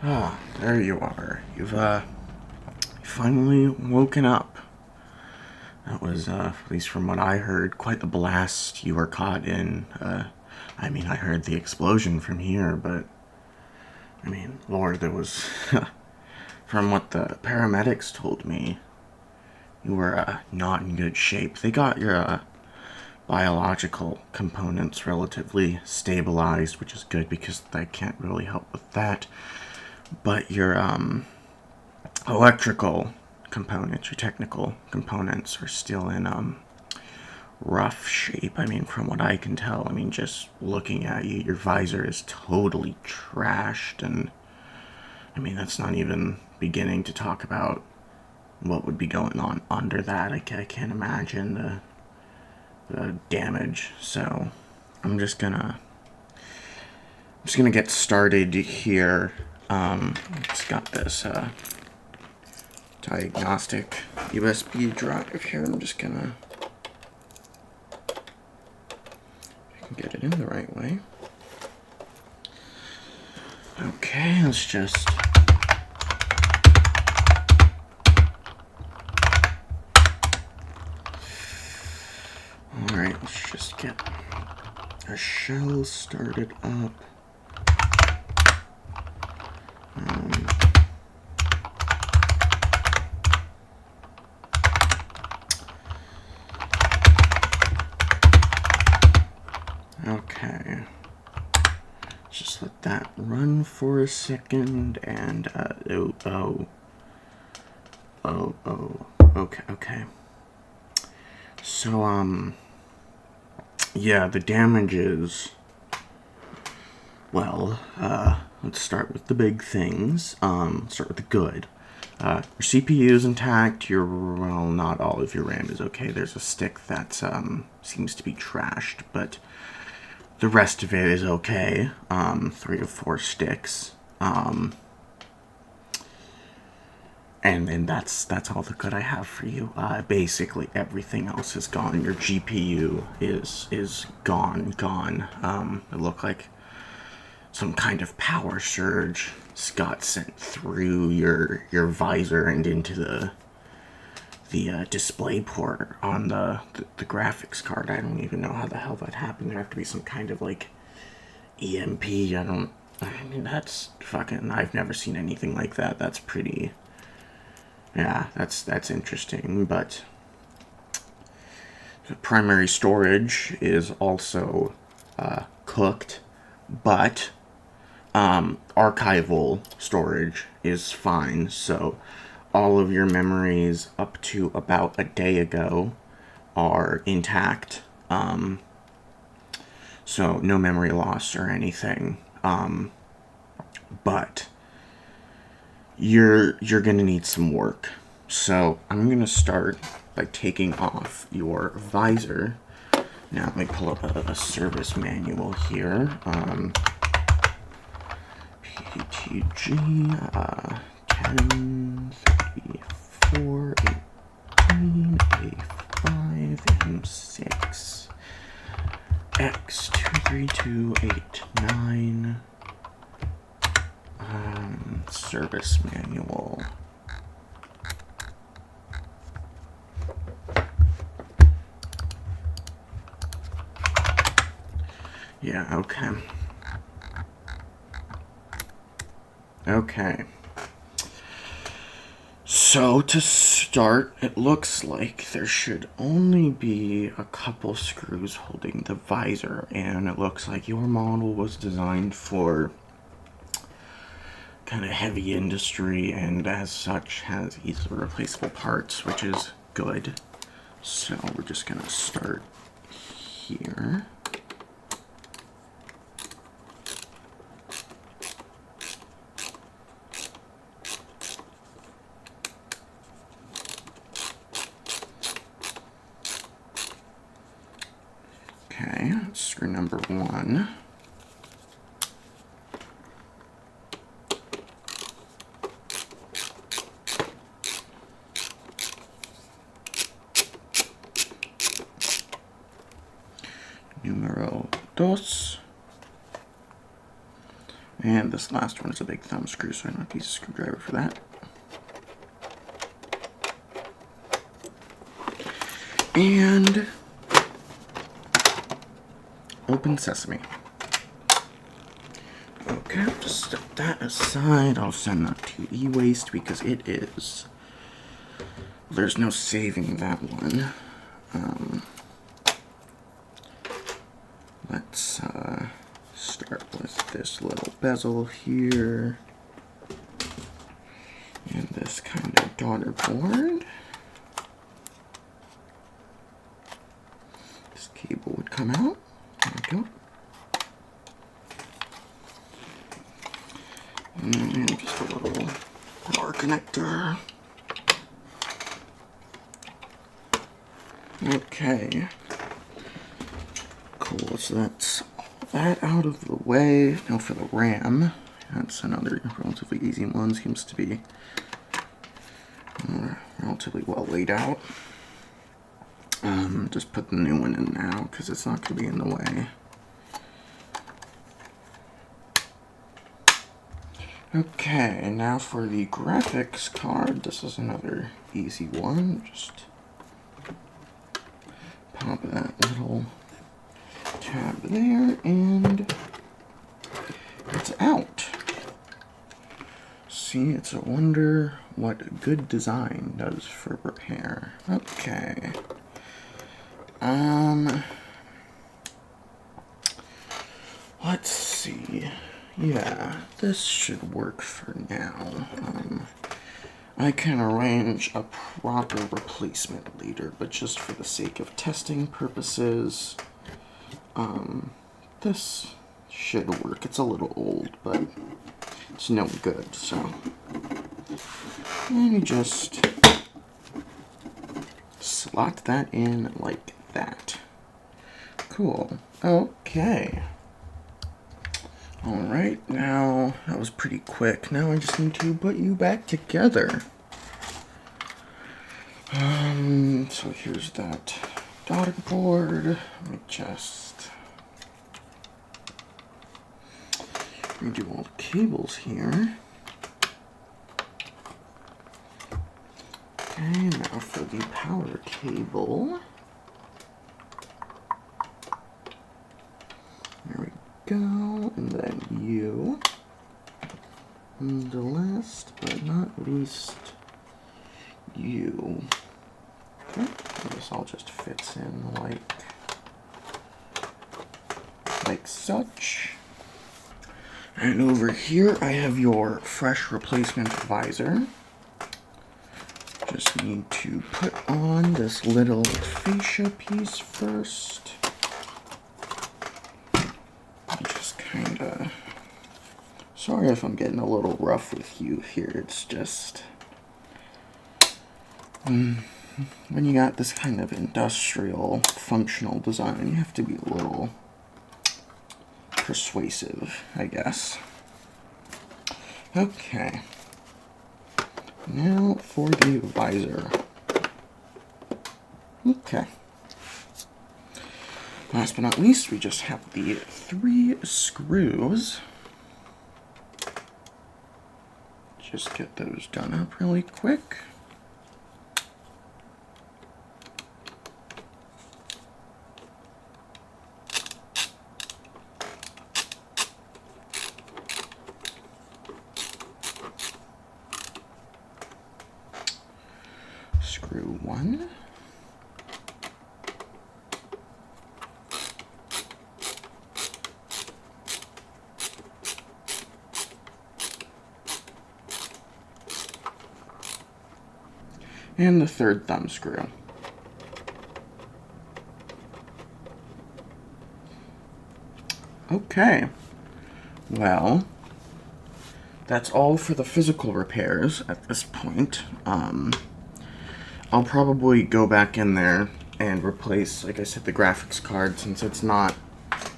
Ah, there you are. You've finally woken up. That was, at least from what I heard, quite the blast you were caught in. I heard the explosion from here, but Lord, there was, from what the paramedics told me, you were not in good shape. They got your biological components relatively stabilized, which is good because they can't really help with that. But your electrical components, your technical components are still in rough shape. From what I can tell, just looking at you, your visor is totally trashed, and that's not even beginning to talk about what would be going on under that. I can't imagine the damage. So I'm just gonna get started here. It's got this diagnostic USB drive here. I'm just gonna get it in the right way. Okay, let's just alright, let's just get our shell started up. Okay. Just let that run for a second, and, okay. So, yeah, the damage is, well, let's start with the big things. Start with the good. Your CPU is intact. Well, not all of your RAM is okay. There's a stick that, seems to be trashed, but the rest of it is okay. 3 or 4 sticks. And then that's all the good I have for you. Basically everything else is gone. Your GPU is gone. It looked like some kind of power surge got sent through your visor and into the display port on the graphics card. I don't even know how the hell that happened. There have to be some kind of like EMP. That's fucking. I've never seen anything like that. That's pretty. Yeah, that's interesting. But the primary storage is also cooked, but archival storage is fine. So all of your memories up to about a day ago are intact. So no memory loss or anything. But you're gonna need some work. So I'm gonna start by taking off your visor. Now let me pull up a service manual here. PTG 1034 18 A5 M6 X23289 service manual. Yeah, okay. Okay. So to start, it looks like there should only be a couple screws holding the visor, and it looks like your model was designed for kind of heavy industry and as such has easily replaceable parts, which is good. So we're just gonna start here. Okay, screw number 1. Numero 2. And this last one is a big thumb screw, so I don't use a screwdriver for that. And open sesame. Okay, I'll just step that aside. I'll send that to e-waste because it is. There's no saving that one. Let's start with this little bezel here. And this kind of daughter board. This cable would come out. There we go. And just a little power connector. Okay. Cool, so that's all that out of the way. Now for the RAM. That's another relatively easy one. Seems to be relatively well laid out. Just put the new one in now because it's not going to be in the way. Okay, now for the graphics card. This is another easy one. Just pop that little tab there, and it's out. See, it's a wonder what good design does for repair. Okay. Let's see. Yeah, this should work for now. I can arrange a proper replacement later, but just for the sake of testing purposes, this should work. It's a little old, but it's no good, so let me just slot that in like that. Cool. Okay. Alright, now that was pretty quick. Now I just need to put you back together. So here's that daughter board. Let me just redo all the cables here. Okay, now for the power cable. There we go, and then you. And the last but not least, you. Okay, this all just fits in like such. And over here I have your fresh replacement visor. Just need to put on this little fascia piece first. Just kinda, sorry if I'm getting a little rough with you here, it's just, when you got this kind of industrial, functional design, you have to be a little persuasive, I guess. Okay. Now for the visor. Okay. Last but not least, we just have the 3 screws. Just get those done up really quick. Screw 1. And the 3rd thumb screw. Okay. Well, that's all for the physical repairs at this point. I'll probably go back in there and replace, like I said, the graphics card, since it's not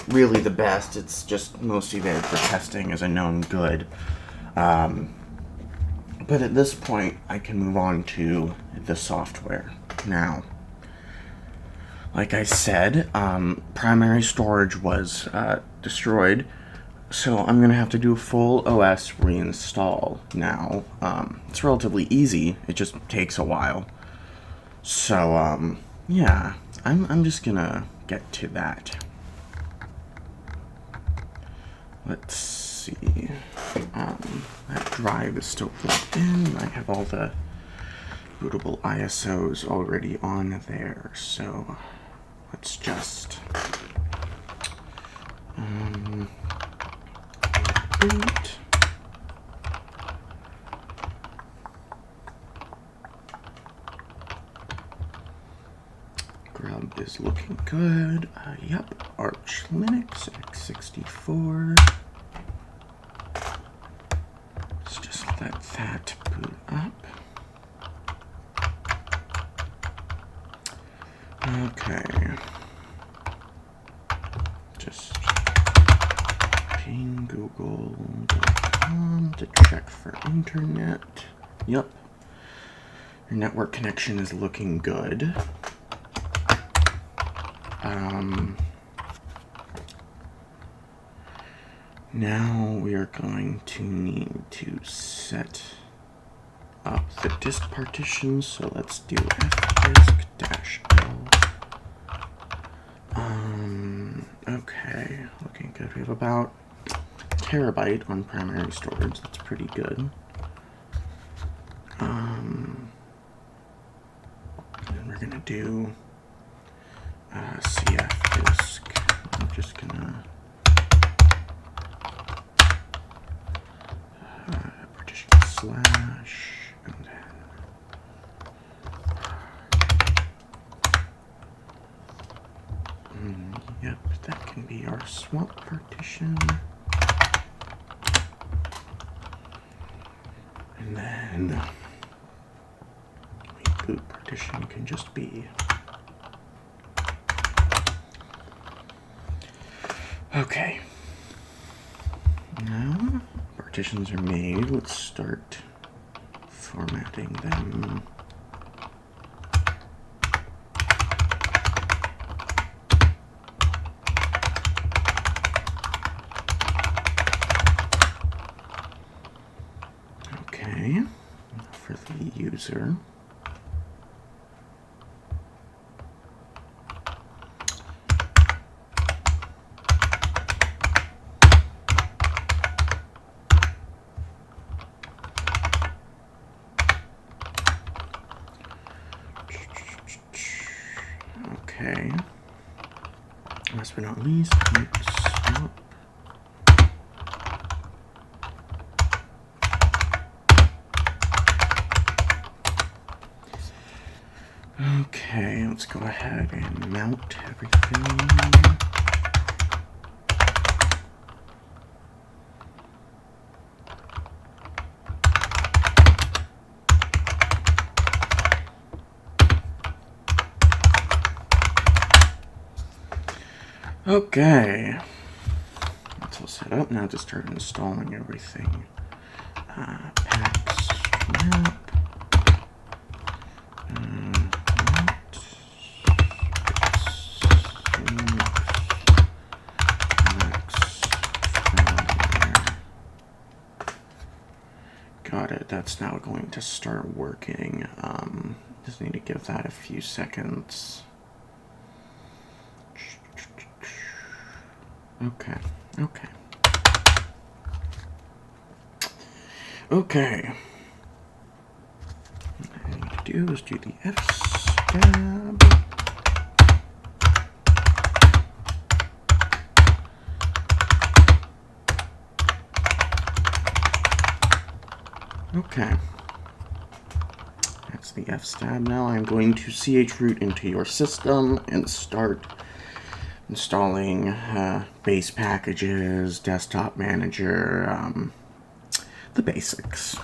really the best. It's just mostly there for testing as a known good. But at this point, I can move on to the software. Now, like I said, primary storage was destroyed. So I'm going to have to do a full OS reinstall now. It's relatively easy. It just takes a while. So, yeah, I'm just going to get to that. Let's see. That drive is still plugged in. I have all the bootable ISOs already on there. So let's just boot. Grub is looking good. Yep, Arch Linux x64. Let's just let that boot up. Okay. Just ping google.com to check for internet. Yep. Your network connection is looking good. Now we are going to need to set up the disk partition, so let's do fdisk-l. Okay, looking good. We have about a terabyte on primary storage. That's pretty good. And we're gonna do cfdisk. I'm just gonna partition slash and then yep, that can be our swamp partition. And then boot partition can just be okay. Now partitions are made. Let's start formatting them. Okay, for the user. Okay. Last but not least, swap. Okay, let's go ahead and mount everything. Okay, that's all set up. Now to start installing everything. Packs map. Got it. That's now going to start working. Just need to give that a few seconds. Okay. Okay. Okay. What I need to do is do the fstab. Okay. That's the fstab. Now I'm going to chroot into your system and start installing base packages, desktop manager, the basics.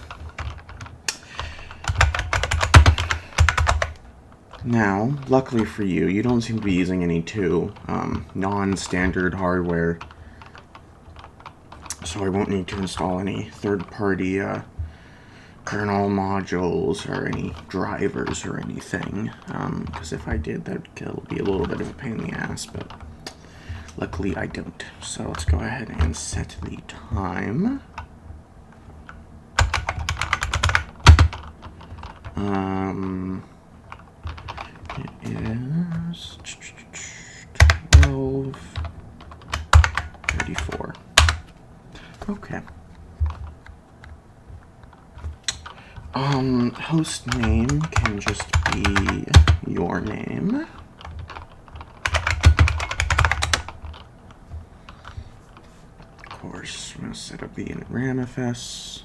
Now, luckily for you, you don't seem to be using any non-standard hardware, so I won't need to install any third-party kernel modules or any drivers or anything, because if I did, that would be a little bit of a pain in the ass, but Luckily, I don't. So let's go ahead and set the time. It is 12:34. Okay. Host name can just be your name. Of course, I'm going to set up the init ramfs.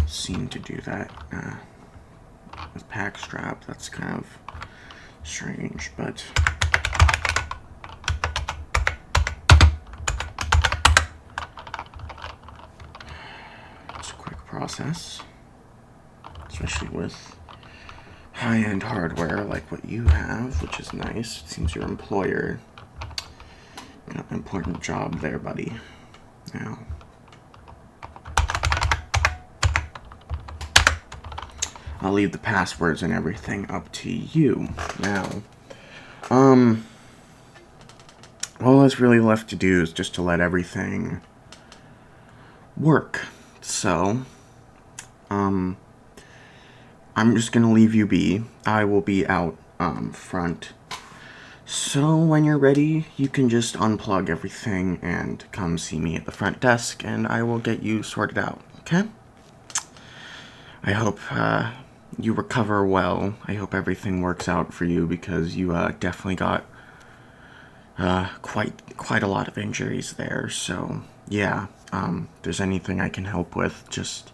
Seem to do that with packstrap. That's kind of strange, but it's a quick process, especially with high-end hardware like what you have, which is nice. It seems your employer got an important job there, buddy. Now, I'll leave the passwords and everything up to you. Now, all that's really left to do is just to let everything work. So, I'm just gonna leave you be. I will be out front. So when you're ready, you can just unplug everything and come see me at the front desk, and I will get you sorted out, okay? I hope you recover well. I hope everything works out for you, because you definitely got quite a lot of injuries there. So yeah, if there's anything I can help with, just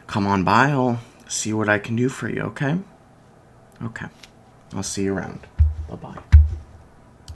come on by. I'll see what I can do for you, okay? Okay. I'll see you around. Bye-bye.